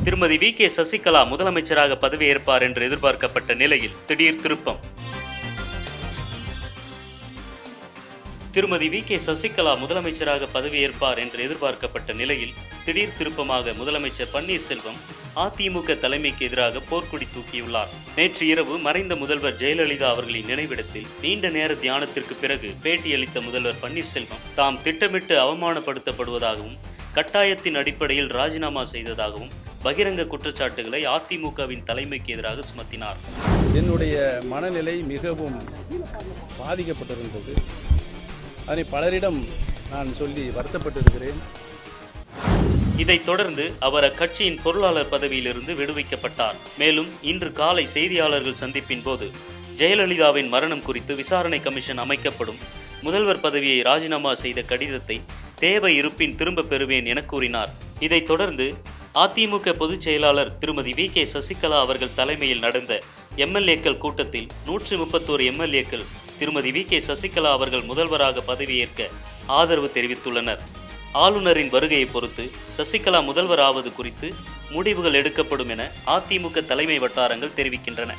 திருமதி வி.கே. சசிகலா முதலமைச்சராக பதவியேற்பார் என்று எதிர்பார்க்கப்பட்ட நிலையில் திடீர் திருப்பம். திருமதி வி.கே. சசிகலா முதலமைச்சராக பதவியேற்பார் என்று எதிர்பார்க்கப்பட்ட நிலையில் திடீர் திருப்பமாக முதலமைச்சர் பன்னீர்செல்வம் அதிமுக தலைமைக்கு எதிராக போர்க்கொடி தூக்கியுள்ளார். நேற்று இரவு மறைந்த முதல்வர் ஜெயலலிதா அவர்களின் நினைவிடத்தில் நீண்ட நேர தியானத்திற்கு பிறகு பேட்டியளித்த முதல்வர் பன்னீர்செல்வம் தாம் திட்டமிட்டு அவமானப்படுத்தப்படுவதாகவும் கட்டாயத்தின் அடிப்படையில் ராஜினாமா செய்ததாகவும் பகிரங்க குற்றச்சாட்டுகளை அதிமுகவின் தலைமைக்கு எதிராக சுமத்தினார். என்னுடைய மனநிலை மிகவும் பாதிக்கப்பட்டிருந்தது. அதை பலரிடம் நான் சொல்லி வருத்தப்பட்டிருக்கிறேன். இதைத் தொடர்ந்து அவர் அக்கட்சியின் பொருளாளர் பதவியிலிருந்து விடுவிக்கப்பட்டார். மேலும் இன்று காலை செய்தியாளர்கள் சந்திப்பின் போது ஜெயலலிதாவின் மரணம் குறித்து விசாரணை கமிஷன் அமைக்கப்படும், முதல்வர் பதவியை ராஜினாமா செய்த கடிதத்தை தேவை இருப்பின் திரும்ப பெறுவேன் என கூறினார். இதைத் தொடர்ந்து அதிமுக பொதுச் செயலாளர் திருமதி வி.கே. சசிகலா அவர்கள் தலைமையில் நடந்த எம்எல்ஏக்கள் கூட்டத்தில் 131 எம்எல்ஏக்கள் திருமதி வி.கே. சசிகலா அவர்கள் முதல்வராக பதவியேற்க ஆதரவு தெரிவித்துள்ளனர். ஆளுநரின் வருகையை பொறுத்து சசிகலா முதல்வர் ஆவது குறித்து முடிவுகள் எடுக்கப்படும் என அதிமுக தலைமை வட்டாரங்கள் தெரிவிக்கின்றன.